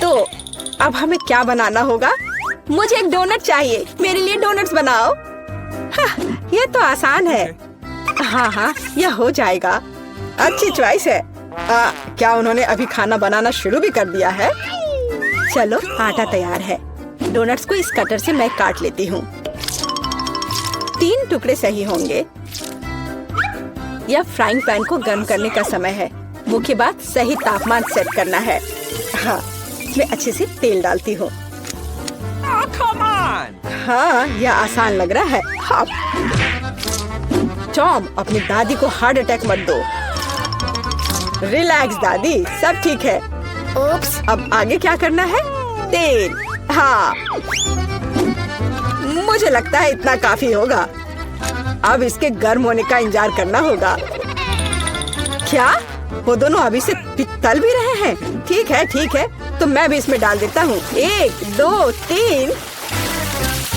तो अब हमें क्या बनाना होगा? मुझे एक डोनट चाहिए। मेरे लिए डोनट्स बनाओ। ये तो आसान है। हाँ, यह हो जाएगा। अच्छी चॉइस है। क्या उन्होंने अभी खाना बनाना शुरू भी कर दिया है? चलो, आटा तैयार है। डोनट्स को इस कटर से मैं काट लेती हूँ। 3 टुकड़े सही होंगे। यह फ्राइंग पैन को गर्म करने का समय है। मुख्य बात सही तापमान सेट करना है। हाँ, मैं अच्छे से तेल डालती हूँ। हाँ, यह आसान लग रहा है। हाँ। टॉम, अपनी दादी को हार्ट अटैक मत दो। रिलैक्स दादी, सब ठीक है। ओप्स, अब आगे क्या करना है? तेल। हाँ, मुझे लगता है इतना काफी होगा। अब इसके गर्म होने का इंतजार करना होगा। क्या वो दोनों अभी से तल भी रहे हैं? ठीक है, तो मैं भी इसमें डाल देता हूँ। 1, 2, 3।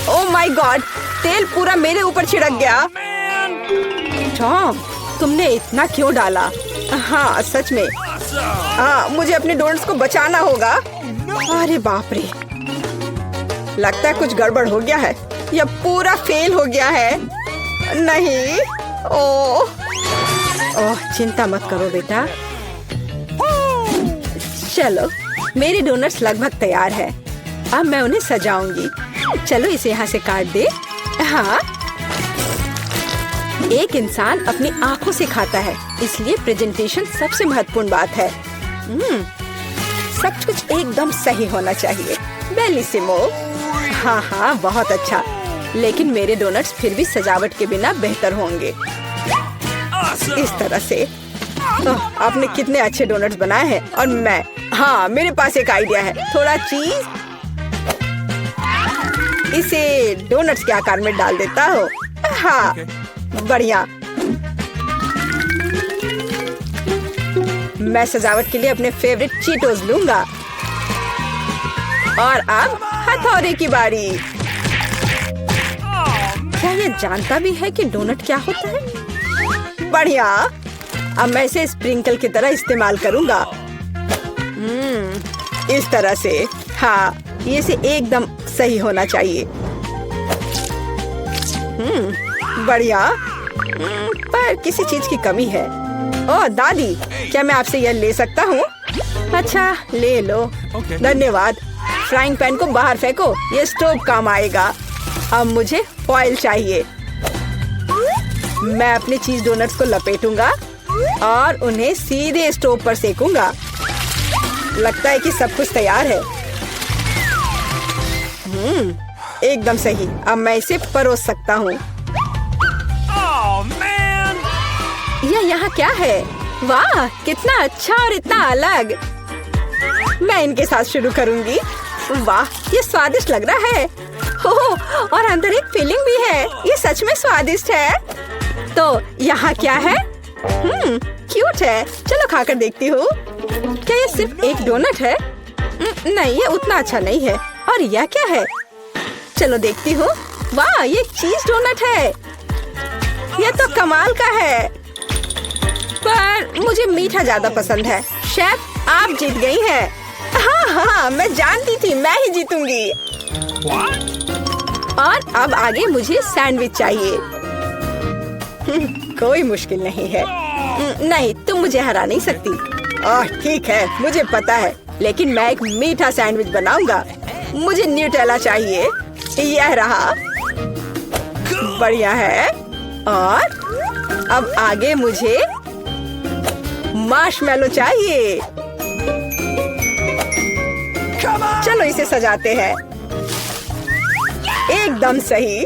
ओह माय गॉड, तेल पूरा मेरे ऊपर छिड़क गया। टॉम, तुमने इतना क्यों डाला? हाँ, सच में। मुझे अपने डोनट्स को बचाना होगा। अरे बाप रे, लगता है कुछ गड़बड़ हो गया है। यह पूरा फेल हो गया है। नहीं। ओह, चिंता मत करो बेटा। चलो, मेरे डोनट्स लगभग तैयार है। अब मैं उन्हें सजाऊंगी। चलो, इसे यहाँ से काट दे। हाँ, एक इंसान अपनी आंखों से खाता है, इसलिए प्रेजेंटेशन सबसे महत्वपूर्ण बात है। सब कुछ एकदम सही होना चाहिए। बेलिसिमो। हाँ, बहुत अच्छा। लेकिन मेरे डोनट्स फिर भी सजावट के बिना बेहतर होंगे। इस तरह से। आपने कितने अच्छे डोनट्स बनाए हैं। और मैं, हाँ, मेरे पास एक आइडिया है। थोड़ा चीज इसे डोनट्स के आकार में डाल देता हूँ। हाँ, बढ़िया। मैं सजावट के लिए अपने फेवरेट चीटोस लूंगा। और अब हथौड़े की बारी। क्या ये जानता भी है कि डोनट क्या होता है? बढ़िया। अब मैं इसे स्प्रिंकल की तरह इस्तेमाल करूंगा। इस तरह से। हाँ, ये से एकदम सही होना चाहिए। बढ़िया। पर किसी चीज की कमी है। ओह दादी, क्या मैं आपसे यह ले सकता हूँ? अच्छा, ले लो। धन्यवाद। फ्राइंग पैन को बाहर फेंको, ये स्टोव काम आएगा। अब मुझे फॉइल चाहिए। मैं अपने चीज डोनट्स को लपेटूंगा और उन्हें सीधे स्टोव पर सेकूंगा। लगता है कि सब कुछ तैयार है। एकदम सही। अब मैं इसे परोस सकता हूँ। यह यहाँ क्या है? वाह, कितना अच्छा और इतना अलग। मैं इनके साथ शुरू करूँगी। वाह, ये स्वादिष्ट लग रहा है। और अंदर एक फिलिंग भी है। ये सच में स्वादिष्ट है। तो यहाँ क्या है? क्यूट है। चलो खाकर देखती हूँ। क्या ये सिर्फ एक डोनट है? नहीं, ये उतना अच्छा नहीं है। और यह क्या है? चलो देखती हूँ। वाह, ये चीज डोनट है। यह तो कमाल का है। पर मुझे मीठा ज्यादा पसंद है। शेफ, आप जीत गई हैं। हाँ, मैं जानती थी मैं ही जीतूंगी। और अब आगे मुझे सैंडविच चाहिए। कोई मुश्किल नहीं है। नहीं, तुम मुझे हरा नहीं सकती। ठीक है, मुझे पता है। लेकिन मैं एक मीठा सैंडविच बनाऊंगा। मुझे न्यूटेला चाहिए। यह रहा। बढ़िया है। और अब आगे मुझे मार्शमेलो चाहिए। चलो इसे सजाते हैं। एकदम सही।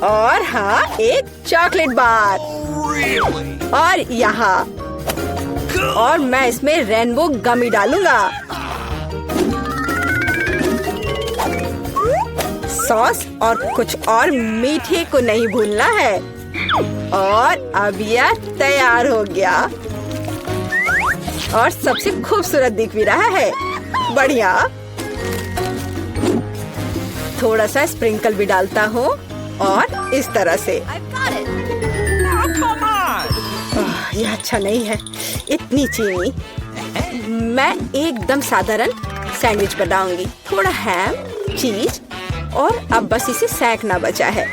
और हाँ, एक चॉकलेट बार। और यहाँ। और मैं इसमें रेनबो गमी डालूंगा। सॉस और कुछ और मीठे को नहीं भूलना है। और अब यह तैयार हो गया। और सबसे खूबसूरत दिख भी रहा है। बढ़िया। थोड़ा सा स्प्रिंकल भी डालता हूँ। और इस तरह से। यह अच्छा नहीं है। इतनी चीनी। मैं एकदम साधारण सैंडविच बनाऊंगी। थोड़ा हैम, चीज और अब बस इसे सेंकना बचा है।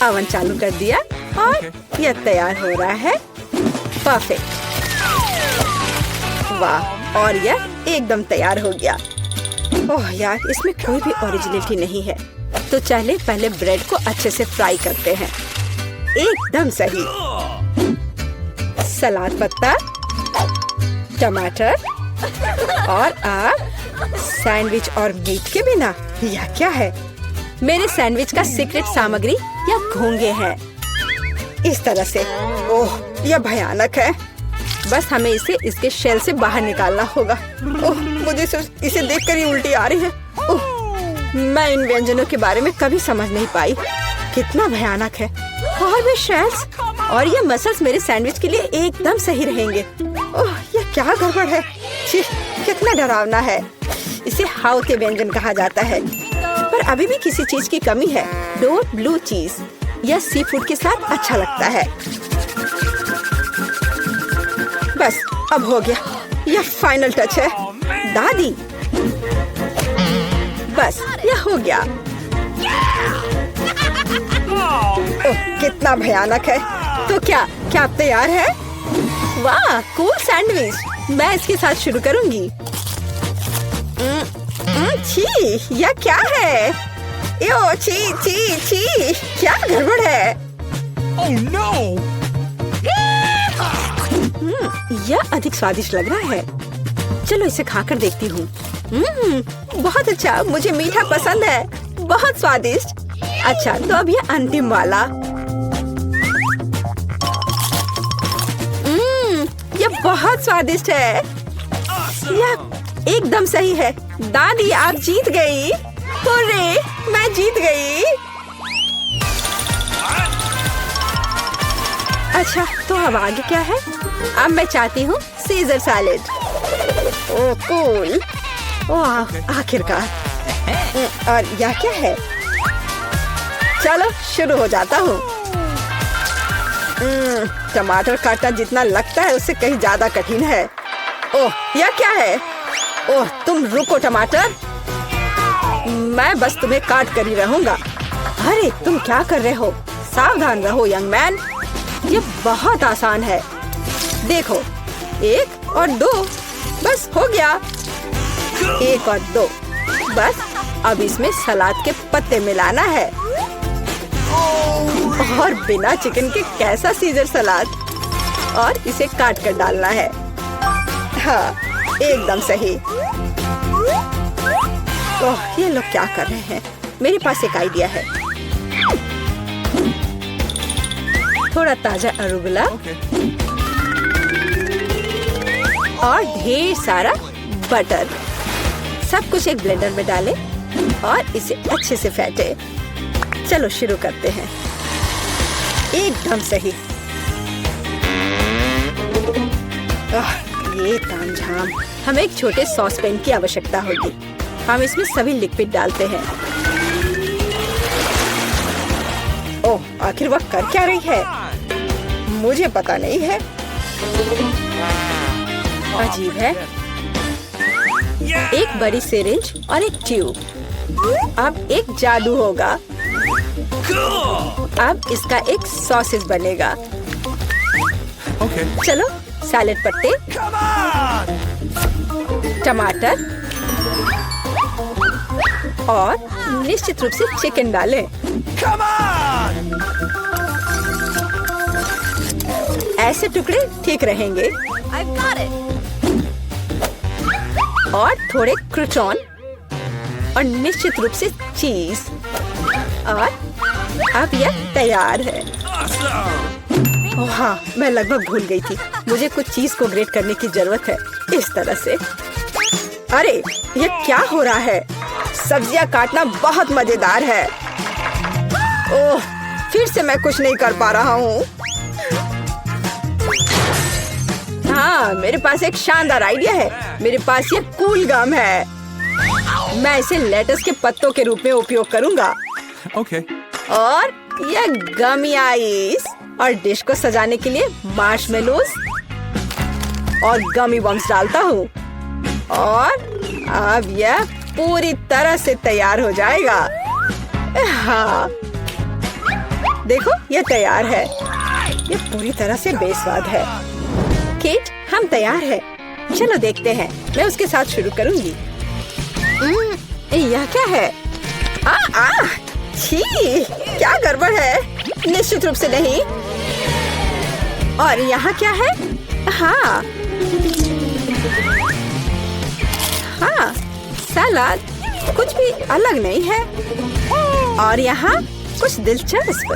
ओवन चालू कर दिया और यह तैयार हो रहा है। परफेक्ट। वाह, और यह एकदम तैयार हो गया। ओह यार, इसमें कोई भी ओरिजिनलिटी नहीं है। तो चले पहले ब्रेड को अच्छे से फ्राई करते हैं। एकदम सही। सलाद पत्ता, टमाटर और आप सैंडविच और मीट के बिना यह क्या है? मेरे सैंडविच का सीक्रेट सामग्री या घोंगे हैं। इस तरह से। ओह, यह भयानक है। बस हमें इसे इसके शेल से बाहर निकालना होगा। ओह, मुझे सिर्फ इसे देखकर ही उल्टी आ रही है। ओह, मैं इन व्यंजनों के बारे में कभी समझ नहीं पाई। कितना भयानक है। और भी शेल्स और ये मसल्स मेरे सैंडविच के लिए एकदम सही रहेंगे। ओह, ये क्या गड़बड़ है। छी, कितना डरावना है। इसे हाउ के व्यंजन कहा जाता है। पर अभी भी किसी चीज की कमी है। डोर ब्लू चीज या सी फूड के साथ अच्छा लगता है। बस अब हो गया। यह फाइनल टच है दादी। बस यह हो गया। ओह, कितना भयानक है। तो क्या आप तैयार है? वाह, कूल सैंडविच। मैं इसके साथ शुरू करूंगी। छी, यह क्या है? यो, छी छी छी, क्या गड़बड़ है? Oh no! यह अधिक स्वादिष्ट लग रहा है। चलो इसे खाकर देखती हूँ। बहुत अच्छा, मुझे मीठा पसंद है। बहुत स्वादिष्ट। अच्छा, तो अब यह अंतिम वाला। यह बहुत स्वादिष्ट है। यह एकदम सही है। दादी, आप जीत गई। हुर्रे, मैं जीत गई। अच्छा, तो अब आगे क्या है? अब मैं चाहती हूँ सीजर सैलेड। ओह कूल। ओह, आखिरकार। और यह क्या है? चलो शुरू हो जाता हूँ। टमाटर काटना जितना लगता है उससे कहीं ज्यादा कठिन है। ओह, यह क्या है? ओह, तुम रुको टमाटर। मैं बस तुम्हें काट कर ही रहूंगा। अरे तुम क्या कर रहे हो? सावधान रहो यंग मैन। ये बहुत आसान है। देखो, 1 और 2, बस हो गया। 1 और 2, बस अब इसमें सलाद के पत्ते मिलाना है। और बिना चिकन के कैसा सीजर सलाद। और इसे काट कर डालना है। हाँ, एकदम सही। ओह, ये लोग क्या कर रहे हैं? मेरे पास एक आइडिया है। थोड़ा ताजा अरुगुला और ढेर सारा बटर। सब कुछ एक ब्लेंडर में डालें और इसे अच्छे से फेंटे। चलो शुरू करते हैं। एकदम सही। ये तामझाम। हमें एक छोटे सॉस पैन की आवश्यकता होगी। हम इसमें सभी लिक्विड डालते हैं। ओह, आखिर वह कर क्या रही है? मुझे पता नहीं है। अजीब है। एक बड़ी सिरिंज और एक ट्यूब। अब एक जादू होगा। अब इसका एक सॉसेज बनेगा। चलो, सैलेड पत्ते, टमाटर और निश्चित रूप से चिकन डालें। ऐसे टुकड़े ठीक रहेंगे। और थोड़े क्रूटॉन और निश्चित रूप से चीज। और अब यह तैयार है। ओह हाँ, मैं लगभग भूल गई थी। मुझे कुछ चीज को ग्रेट करने की जरूरत है। इस तरह से। अरे, ये क्या हो रहा है? सब्जियां काटना बहुत मजेदार है। ओह, फिर से मैं कुछ नहीं कर पा रहा हूँ। हाँ, मेरे पास एक शानदार आइडिया है। मेरे पास ये कूल गम है। मैं इसे लेटस के पत्तों के रूप में उपयोग करूंगा। Okay. और ये गमी आइस। और डिश को सजाने के लिए मार्शमेलोज और गमी बम्स डालता हूँ और अब यह पूरी तरह से तैयार हो जाएगा। हाँ, देखो ये तैयार है। ये पूरी तरह से बेस्वाद है। केट, हम तैयार हैं। चलो देखते हैं। मैं उसके साथ शुरू करूंगी। यह क्या है? छी, क्या गड़बड़ है? निश्चित रूप से नहीं। और यहाँ क्या है? हाँ, सलाद कुछ भी अलग नहीं है। और यहाँ कुछ दिलचस्प।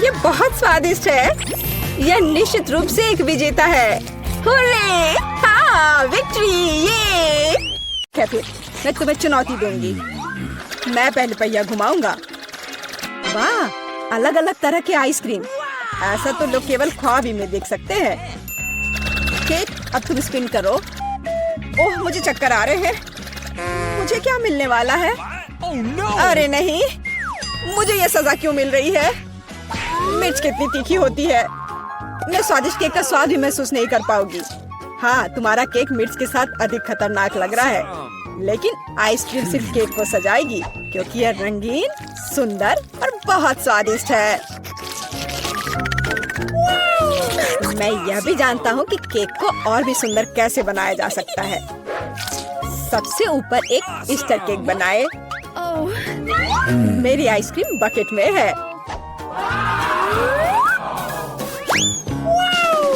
ये बहुत स्वादिष्ट है। यह निश्चित रूप से एक विजेता है। हुर्रे! हाँ, विक्ट्री! ये फिर मैं तुम्हें चुनौती दूंगी। मैं पहले पहिया घुमाऊंगा। वाह, अलग अलग तरह के आइसक्रीम। ऐसा तो लोग केवल ख्वाब ही में देख सकते हैं। केट, अब तुम स्पिन करो। ओह, मुझे चक्कर आ रहे हैं। मुझे क्या मिलने वाला है? अरे नहीं, मुझे ये सजा क्यों मिल रही है? मिर्च कितनी तीखी होती है। मैं स्वादिष्ट केक का स्वाद भी महसूस नहीं कर पाऊंगी। हाँ, तुम्हारा केक मिर्च के साथ अधिक खतरनाक लग रहा है, लेकिन आइसक्रीम सिर्फ केक को सजाएगी क्योंकि यह रंगीन, सुंदर और बहुत स्वादिष्ट है। मैं यह भी जानता हूँ कि केक को और भी सुंदर कैसे बनाया जा सकता है। सबसे ऊपर एक ईस्टर केक बनाए। मेरी आइसक्रीम बकेट में है।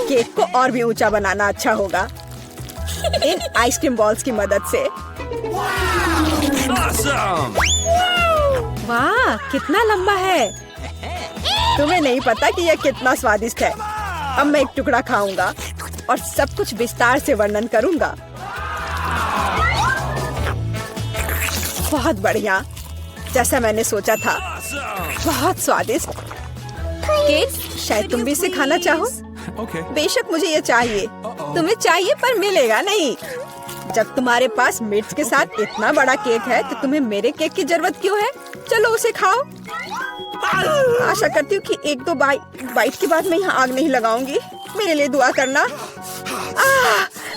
केक को और भी ऊंचा बनाना अच्छा होगा इन आइसक्रीम बॉल्स की मदद से। वाह, कितना लंबा है। तुम्हें नहीं पता कि यह कितना स्वादिष्ट है। अब मैं एक टुकड़ा खाऊंगा और सब कुछ विस्तार से वर्णन करूंगा। बहुत बढ़िया, जैसा मैंने सोचा था। बहुत स्वादिष्ट। केक, शायद तुम भी इसे खाना चाहो। बेशक मुझे ये चाहिए। तुम्हें चाहिए पर मिलेगा नहीं। जब तुम्हारे पास मिर्च के साथ इतना बड़ा केक है तो तुम्हें मेरे केक की जरूरत क्यों है? चलो उसे खाओ। आशा करती हूँ कि एक दो बाइट के बाद मैं यहाँ आग नहीं लगाऊंगी। मेरे लिए दुआ करना।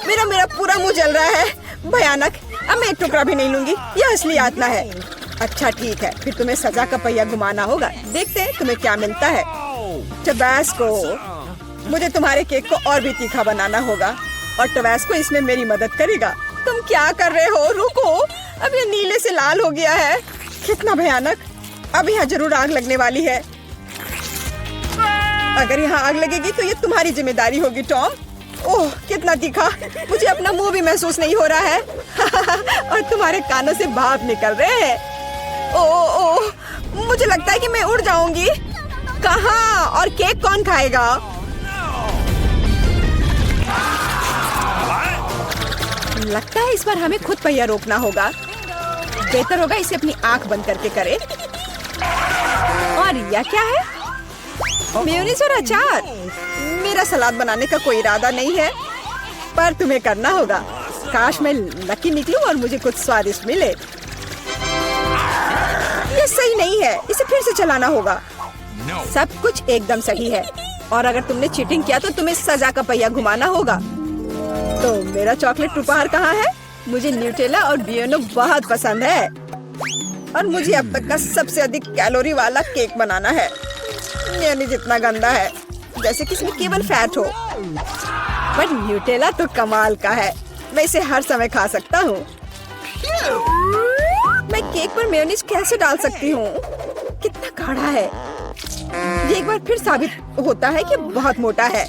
मेरा पूरा मुंह जल रहा है। भयानक। अब मैं एक टुकड़ा भी नहीं लूंगी। यह असली यातना है। अच्छा ठीक है, फिर तुम्हें सजा का पहिया घुमाना होगा। देखते हैं तुम्हें क्या मिलता है। टबैस्को। मुझे तुम्हारे केक को और भी तीखा बनाना होगा और टबैस्को इसमें मेरी मदद करेगा। तुम क्या कर रहे हो? रुको, अब ये नीले से लाल हो गया है। कितना भयानक। अब यहाँ जरूर आग लगने वाली है। अगर यहाँ आग लगेगी तो ये तुम्हारी जिम्मेदारी होगी टॉम। ओह, कितना तीखा। मुझे अपना मुंह भी महसूस नहीं हो रहा है। और तुम्हारे कानों से भाप निकल रहे हैं। ओह, मुझे लगता है कि मैं उड़ जाऊंगी। कहाँ? और केक कौन खाएगा? लगता है इस बार हमें खुद पहिया रोकना होगा। बेहतर होगा इसे अपनी आंख बंद करके करे। और यह क्या है? मेयोनीज और अचार। मेरा सलाद बनाने का कोई इरादा नहीं है, पर तुम्हें करना होगा। काश मैं लकी निकलूं और मुझे कुछ स्वादिष्ट मिले। ये सही नहीं है, इसे फिर से चलाना होगा। सब कुछ एकदम सही है और अगर तुमने चीटिंग किया तो तुम्हें सजा का पहिया घुमाना होगा। तो मेरा चॉकलेट उपहार कहाँ है? मुझे न्यूटेला और बियोनो बहुत पसंद है और मुझे अब तक का सबसे अधिक कैलोरी वाला केक बनाना है। मेयोनीज जितना गंदा है, जैसे कि इसमें केवल फैट हो। पर न्यूटेला तो कमाल का है। मैं इसे हर समय खा सकता हूँ। मैं केक पर मेयोनीज कैसे डाल सकती हूँ? कितना गाढ़ा है। ये एक बार फिर साबित होता है कि बहुत मोटा है।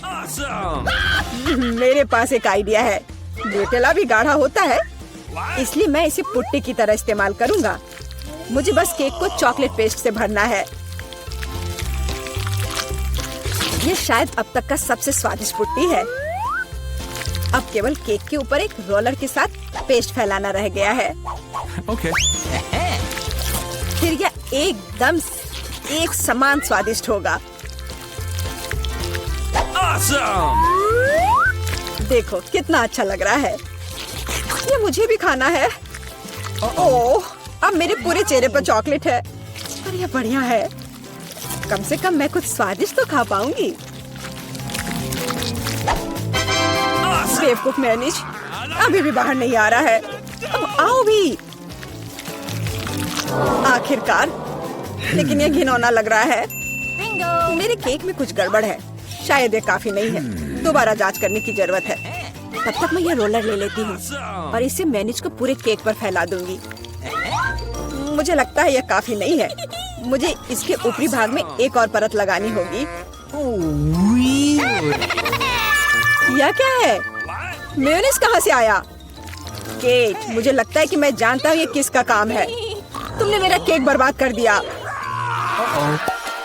मेरे पास एक आइडिया है। न्यूटेला भी गाढ़ा होता है, इसलिए मैं इसे पुट्टी की तरह इस्तेमाल करूंगा। मुझे बस केक को चॉकलेट पेस्ट से भरना है। ये शायद अब तक का सबसे स्वादिष्ट पुट्टी है। अब केवल केक के ऊपर एक रोलर के साथ पेस्ट फैलाना रह गया है। फिर यह एकदम एक समान स्वादिष्ट होगा। Awesome! देखो कितना अच्छा लग रहा है। ये मुझे भी खाना है। ओह, अब मेरे पूरे चेहरे पर चॉकलेट है। पर यह बढ़िया है। कम से कम मैं कुछ स्वादिष्ट तो खा पाऊंगी। बेवकूफ मैनेज अभी भी बाहर नहीं आ रहा है। अब आओ भी। आखिरकार, लेकिन ये घिनौना लग रहा है। मेरे केक में कुछ गड़बड़ है। शायद ये काफी नहीं है। दोबारा जांच करने की जरूरत है। तब तक मैं ये रोलर ले लेती हूँ और इसे मैनेज को पूरे केक पर फैला दूंगी। मुझे लगता है ये काफी नहीं है। मुझे इसके ऊपरी भाग में एक और परत लगानी होगी। यह क्या है? मेयोनीज कहाँ से आया? केक, मुझे लगता है कि मैं जानता हूँ ये किसका काम है। तुमने मेरा केक बर्बाद कर दिया।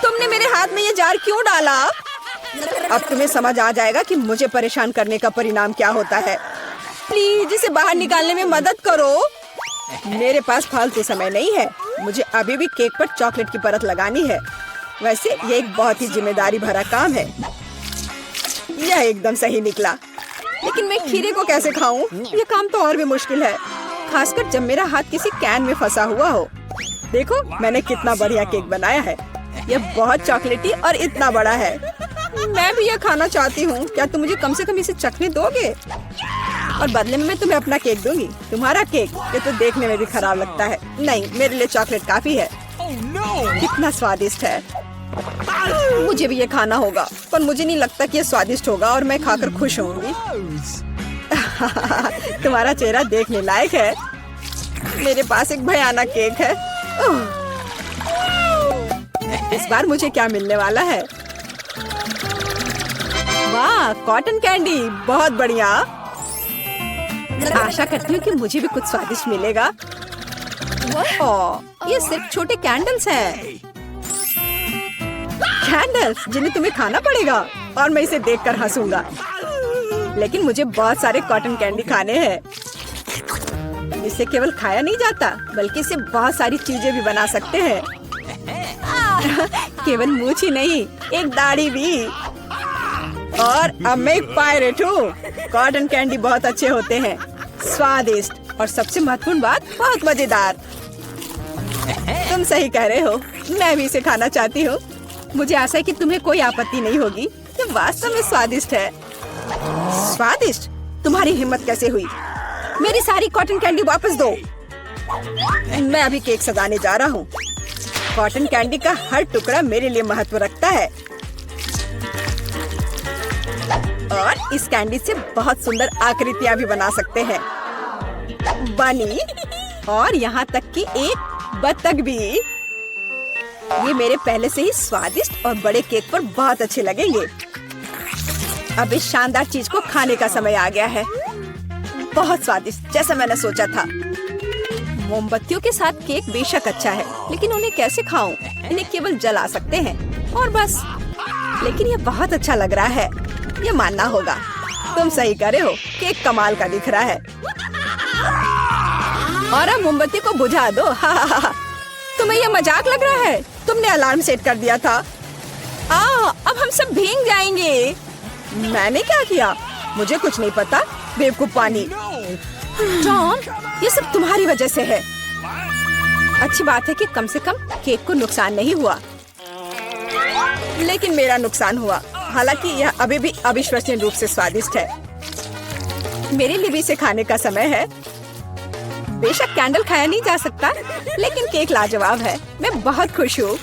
तुमने मेरे हाथ में ये जार क्यों डाला? अब तुम्हें समझ आ जाएगा कि मुझे परेशान करने का परिणाम क्या होता है। प्लीज इसे बाहर निकालने में मदद करो। मेरे पास फालतू समय नहीं है। मुझे अभी भी केक पर चॉकलेट की परत लगानी है। वैसे ये एक बहुत ही जिम्मेदारी भरा काम है। यह एकदम सही निकला, लेकिन मैं खीरे को कैसे खाऊं? ये काम तो और भी मुश्किल है, खासकर जब मेरा हाथ किसी कैन में फंसा हुआ हो। देखो, मैंने कितना बढ़िया केक बनाया है। यह बहुत चॉकलेटी और इतना बड़ा है। मैं भी यह खाना चाहती हूँ। क्या तुम मुझे कम से कम इसे चखने दोगे? और बदले में मैं तुम्हें अपना केक दूंगी। तुम्हारा केक, ये तो देखने में भी खराब लगता है। नहीं, मेरे लिए चॉकलेट काफी है। कितना स्वादिष्ट है। मुझे भी ये खाना होगा, पर मुझे नहीं लगता कि ये स्वादिष्ट होगा और मैं खाकर खुश होंगी। तुम्हारा चेहरा देखने लायक है। मेरे पास एक भयानक केक है। इस बार मुझे क्या मिलने वाला है? वाह, कॉटन कैंडी, बहुत बढ़िया। आशा करती हूँ कि मुझे भी कुछ स्वादिष्ट मिलेगा। ये सिर्फ छोटे कैंडल्स हैं। कैंडल्स जिन्हें तुम्हें खाना पड़ेगा और मैं इसे देखकर हंसूंगा। लेकिन मुझे बहुत सारे कॉटन कैंडी खाने हैं। इसे केवल खाया नहीं जाता, बल्कि इसे बहुत सारी चीजें भी बना सकते हैं। केवल मूंछ ही नहीं, एक दाढ़ी भी। और अब मैं एक पायरेट हूँ। कॉटन कैंडी बहुत अच्छे होते हैं, स्वादिष्ट और सबसे महत्वपूर्ण बात, बहुत मजेदार। तुम सही कह रहे हो, मैं भी इसे खाना चाहती हूँ। मुझे आशा है कि तुम्हें कोई आपत्ति नहीं होगी। ये वास्तव में स्वादिष्ट है। स्वादिष्ट? तुम्हारी हिम्मत कैसे हुई? मेरी सारी कॉटन कैंडी वापस दो। मैं अभी केक सजाने जा रहा हूँ। कॉटन कैंडी का हर टुकड़ा मेरे लिए महत्व रखता है। और इस कैंडी से बहुत सुंदर आकृतियाँ भी बना सकते हैं। बनी, और यहाँ तक कि एक बत्तख भी। ये मेरे पहले से ही स्वादिष्ट और बड़े केक पर बहुत अच्छे लगेंगे। अब इस शानदार चीज को खाने का समय आ गया है। बहुत स्वादिष्ट, जैसा मैंने सोचा था। मोमबत्तियों के साथ केक बेशक अच्छा है, लेकिन उन्हें कैसे खाऊं? इन्हें केवल जला सकते हैं और बस। लेकिन ये बहुत अच्छा लग रहा है, ये मानना होगा। तुम सही कह रहे हो, केक कमाल का दिख रहा है। और अब मोमबत्ती को बुझा दो। तुम्हें ये मजाक लग रहा है? तुमने अलार्म सेट कर दिया था। अब हम सब भीग जाएंगे। मैंने क्या किया? मुझे कुछ नहीं पता। बेवकूफ पानी। जॉन, ये सब तुम्हारी वजह से है। अच्छी बात है कि कम से कम केक को नुकसान नहीं हुआ, लेकिन मेरा नुकसान हुआ। हालांकि यह अभी भी अविश्वसनीय रूप से स्वादिष्ट है। मेरे लिए भी इसे खाने का समय है। बेशक कैंडल खाया नहीं जा सकता, लेकिन केक लाजवाब है। मैं बहुत खुश हूँ।